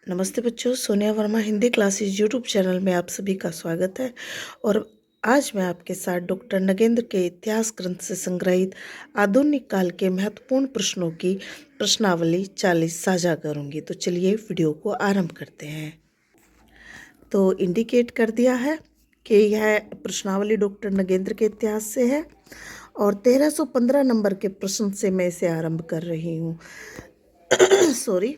नमस्ते बच्चों, Sonia Verma Hindi classes YouTube channel में आप सभी का स्वागत है। और आज मैं आपके साथ डॉक्टर नगेंद्र के इतिहास ग्रंथ से संग्रहित आधुनिक काल के महत्वपूर्ण प्रश्नों की प्रश्नावली 40 साझा करूंगी। तो चलिए वीडियो को आरंभ करते हैं। तो इंडिकेट कर दिया है कि यह प्रश्नावली डॉक्टर नगेंद्र के इतिहास से है और 1315 नंबर के प्रश्न से मैं इसे आरंभ कर रही हूँ। सॉरी।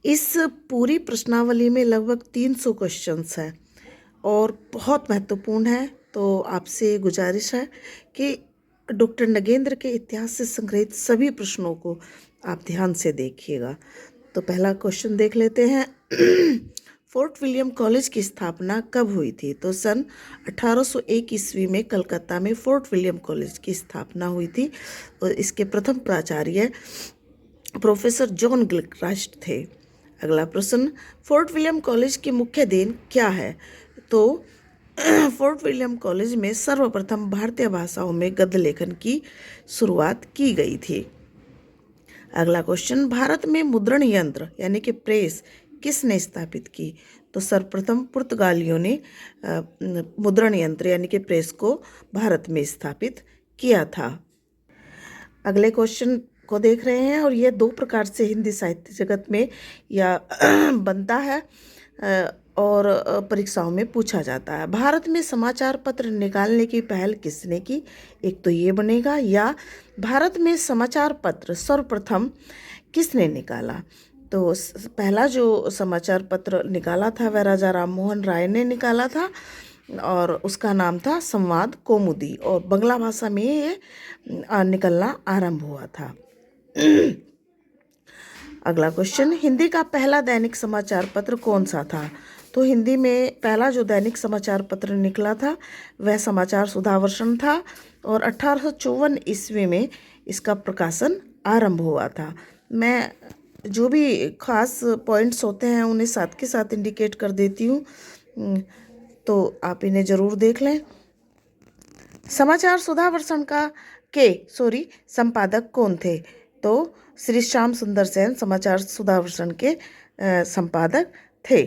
इस पूरी प्रश्नावली में लगभग 300 क्वेश्चंस हैं और बहुत महत्वपूर्ण है। तो आपसे गुजारिश है कि डॉक्टर नगेंद्र के इतिहास से संग्रहित सभी प्रश्नों को आप ध्यान से देखिएगा। तो पहला क्वेश्चन देख लेते हैं। फोर्ट विलियम कॉलेज की स्थापना कब हुई थी? तो सन 1801 ईस्वी में कलकत्ता में फोर्ट विलियम कॉलेज की स्थापना हुई थी और इसके प्रथम प्राचार्य प्रोफेसर जॉन गिलक्रास्ट थे। अगला प्रश्न, फोर्ट विलियम कॉलेज की मुख्य देन क्या है? तो फोर्ट विलियम कॉलेज में सर्वप्रथम भारतीय भाषाओं में गद्य लेखन की शुरुआत की गई थी। अगला क्वेश्चन, भारत में मुद्रण यंत्र यानी कि प्रेस किसने स्थापित की? तो सर्वप्रथम पुर्तगालियों ने मुद्रण यंत्र यानी कि प्रेस को भारत में स्थापित किया था। अगले क्वेश्चन को देख रहे हैं और ये दो प्रकार से हिंदी साहित्य जगत में या बनता है और परीक्षाओं में पूछा जाता है। भारत में समाचार पत्र निकालने की पहल किसने की? एक तो ये बनेगा, या भारत में समाचार पत्र सर्वप्रथम किसने निकाला? तो पहला जो समाचार पत्र निकाला था वह राजा राम मोहन राय ने निकाला था और उसका नाम था संवाद कौमुदी और बंगला भाषा में ये निकलना आरंभ हुआ था। अगला क्वेश्चन, हिंदी का पहला दैनिक समाचार पत्र कौन सा था? तो हिंदी में पहला जो दैनिक समाचार पत्र निकला था वह समाचार सुधावर्षण था और 1854 ईस्वी में इसका प्रकाशन आरंभ हुआ था। मैं जो भी खास पॉइंट्स होते हैं उन्हें साथ के साथ इंडिकेट कर देती हूँ, तो आप इन्हें ज़रूर देख लें। समाचार सुधावर्षण का संपादक कौन थे? तो श्री श्याम सुंदर सेन समाचार सुधावर्षण के संपादक थे।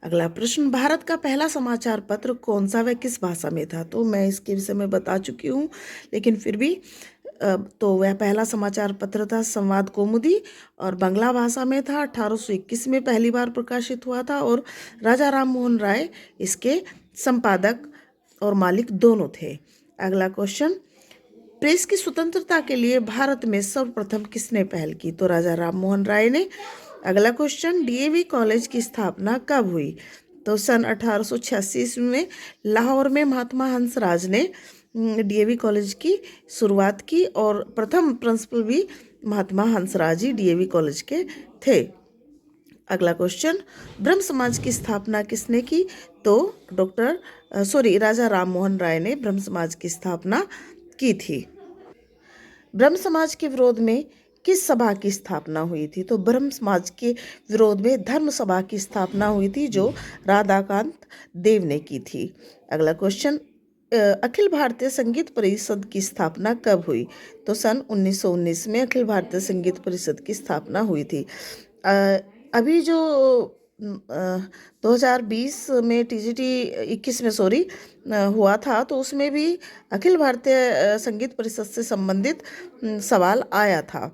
अगला प्रश्न, भारत का पहला समाचार पत्र कौन सा, वह किस भाषा में था? तो मैं इसके विषय में बता चुकी हूँ, लेकिन फिर भी तो वह पहला समाचार पत्र था संवाद कौमुदी और बंगला भाषा में था। 1821 में पहली बार प्रकाशित हुआ था और राजा राम मोहन राय इसके संपादक और मालिक दोनों थे। अगला क्वेश्चन, प्रेस की स्वतंत्रता के लिए भारत में सर्वप्रथम किसने पहल की? तो राजा राम मोहन राय ने। अगला क्वेश्चन, डीएवी कॉलेज की स्थापना कब हुई? तो सन 1886 में लाहौर में महात्मा हंसराज ने डीएवी कॉलेज की शुरुआत की और प्रथम प्रिंसिपल भी महात्मा हंसराज ही डीएवी कॉलेज के थे। अगला क्वेश्चन, ब्रह्म समाज की स्थापना किसने की? तो राजा राम मोहन राय ने ब्रह्म समाज की स्थापना की थी। ब्रह्म समाज के विरोध में किस सभा की स्थापना हुई थी? तो ब्रह्म समाज के विरोध में धर्म सभा की स्थापना हुई थी जो राधाकांत देव ने की थी। अगला क्वेश्चन, अखिल भारतीय संगीत परिषद की स्थापना कब हुई? तो सन 1919 में अखिल भारतीय संगीत परिषद की स्थापना हुई थी। अभी जो 2020 में टीजीटी 21 में हुआ था तो उसमें भी अखिल भारतीय संगीत परिषद से संबंधित सवाल आया था।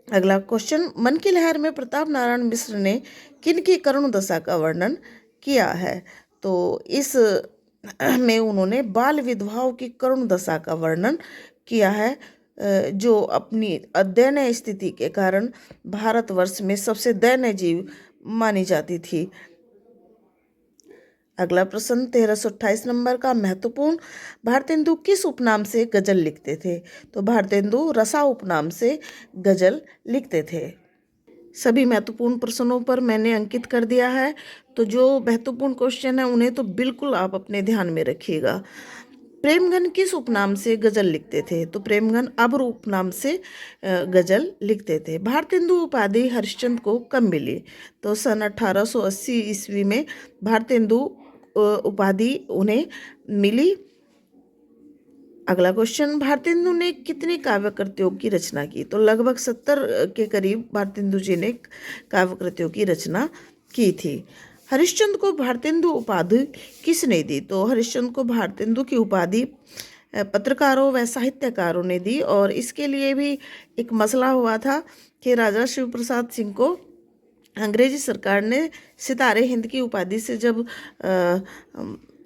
अगला क्वेश्चन, मन की लहर में प्रताप नारायण मिश्र ने किन की करुण दशा का वर्णन किया है? तो इस में उन्होंने बाल विधवाओं की करुण दशा का वर्णन किया है जो अपनी दयनीय स्थिति के कारण भारतवर्ष में सबसे दयनीय जीव मानी जाती थी। अगला प्रश्न 1328 नंबर का महत्वपूर्ण, भारतेंदु किस उपनाम से गजल लिखते थे? तो भारतेंदु रसा उपनाम से गजल लिखते थे। सभी महत्वपूर्ण प्रश्नों पर मैंने अंकित कर दिया है, तो जो महत्वपूर्ण क्वेश्चन है उन्हें तो बिल्कुल आप अपने ध्यान में रखिएगा। प्रेमगन किस उपनाम से गजल लिखते थे? तो प्रेमगन अब्र उपनाम से गजल लिखते थे। भारतेंदु उपाधि हरिश्चंद्र को कब मिली? तो सन 1880 ईस्वी में भारतेंदु उपाधि उन्हें मिली। अगला क्वेश्चन, भारतेंदु ने कितनी काव्य कृतियों की रचना की? तो लगभग 70 के करीब भारतेंदु जी ने काव्य कृतियों की रचना की थी। हरिश्चंद्र को भारतेंदु उपाधि किसने दी? तो हरिश्चंद्र को भारतेंदु की उपाधि पत्रकारों व साहित्यकारों ने दी, और इसके लिए भी एक मसला हुआ था कि राजा शिव प्रसाद सिंह को अंग्रेजी सरकार ने सितारे हिंद की उपाधि से जब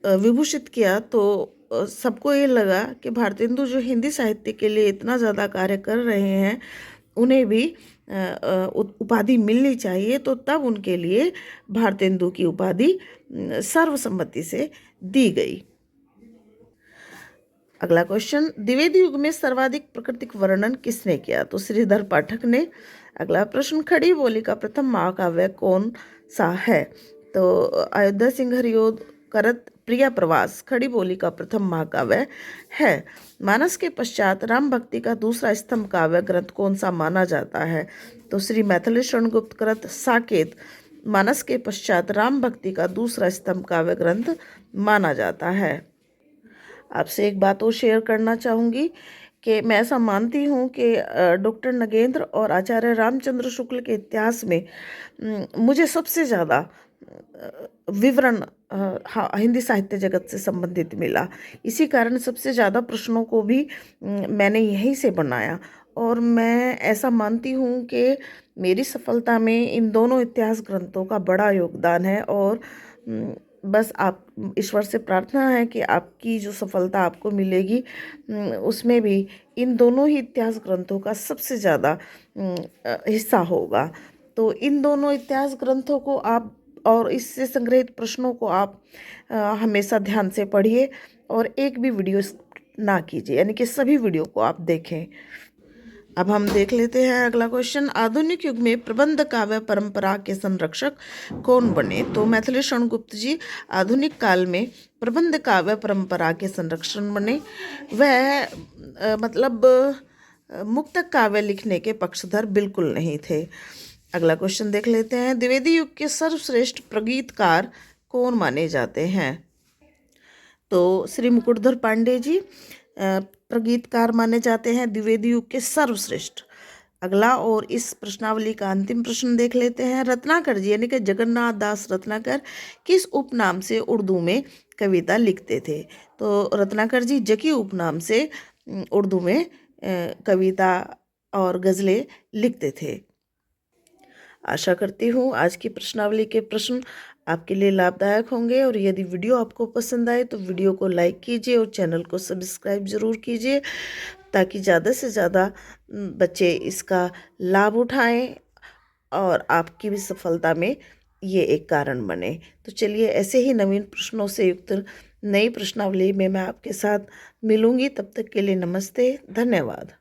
विभूषित किया, तो सबको ये लगा कि भारतेंदु जो हिंदी साहित्य के लिए इतना ज़्यादा कार्य कर रहे हैं, उन्हें भी उपाधि मिलनी चाहिए। तो तब उनके लिए भारतेंदु की उपाधि सर्वसम्मति से दी गई। अगला क्वेश्चन, द्विवेदी युग में सर्वाधिक प्राकृतिक वर्णन किसने किया? तो श्रीधर पाठक ने। अगला प्रश्न, खड़ी बोली का प्रथम महाकाव्य कौन सा है? तो अयोध्या सिंह हरिओद करत प्रिया प्रवास खड़ी बोली का प्रथम महाकाव्य है। मानस के पश्चात राम भक्ति का दूसरा स्तंभ काव्य ग्रंथ कौन सा माना जाता है? तो श्री मैथिली शरण गुप्त करत साकेत मानस के पश्चात राम भक्ति का दूसरा स्तंभ काव्य ग्रंथ माना जाता है। आपसे एक बात और शेयर करना चाहूँगी कि मैं ऐसा मानती हूँ कि डॉक्टर नगेंद्र और आचार्य रामचंद्र शुक्ल के इतिहास में मुझे सबसे ज़्यादा विवरण हिंदी साहित्य जगत से संबंधित मिला। इसी कारण सबसे ज़्यादा प्रश्नों को भी मैंने यहीं से बनाया, और मैं ऐसा मानती हूँ कि मेरी सफलता में इन दोनों इतिहास ग्रंथों का बड़ा योगदान है। और बस आप ईश्वर से प्रार्थना है कि आपकी जो सफलता आपको मिलेगी उसमें भी इन दोनों ही इतिहास ग्रंथों का सबसे ज़्यादा हिस्सा होगा। तो इन दोनों इतिहास ग्रंथों को आप और इससे संग्रहित प्रश्नों को आप हमेशा ध्यान से पढ़िए, और एक भी वीडियो ना कीजिए, यानी कि सभी वीडियो को आप देखें। अब हम देख लेते हैं अगला क्वेश्चन, आधुनिक युग में प्रबंध काव्य परंपरा के संरक्षक कौन बने? तो मैथिली शरण गुप्त जी आधुनिक काल में प्रबंध काव्य परंपरा के संरक्षण बने। वह मतलब मुक्तक काव्य लिखने के पक्षधर बिल्कुल नहीं थे। अगला क्वेश्चन देख लेते हैं, द्विवेदी युग के सर्वश्रेष्ठ प्रगीतकार कौन माने जाते हैं? तो श्री मुकुटधर पांडे जी प्रगीतकार माने जाते हैं, द्विवेदी युग के सर्वश्रेष्ठ। अगला और इस प्रश्नावली का अंतिम प्रश्न देख लेते हैं, रत्नाकर जी यानी कि जगन्नाथ दास रत्नाकर किस उपनाम से उर्दू में कविता लिखते थे? तो रत्नाकर जी जकी उपनाम से उर्दू में कविता और गज़लें लिखते थे। आशा करती हूँ आज की प्रश्नावली के प्रश्न आपके लिए लाभदायक होंगे, और यदि वीडियो आपको पसंद आए तो वीडियो को लाइक कीजिए और चैनल को सब्सक्राइब ज़रूर कीजिए, ताकि ज़्यादा से ज़्यादा बच्चे इसका लाभ उठाएं और आपकी भी सफलता में ये एक कारण बने। तो चलिए ऐसे ही नवीन प्रश्नों से युक्त नई प्रश्नावली में मैं आपके साथ मिलूँगी। तब तक के लिए नमस्ते, धन्यवाद।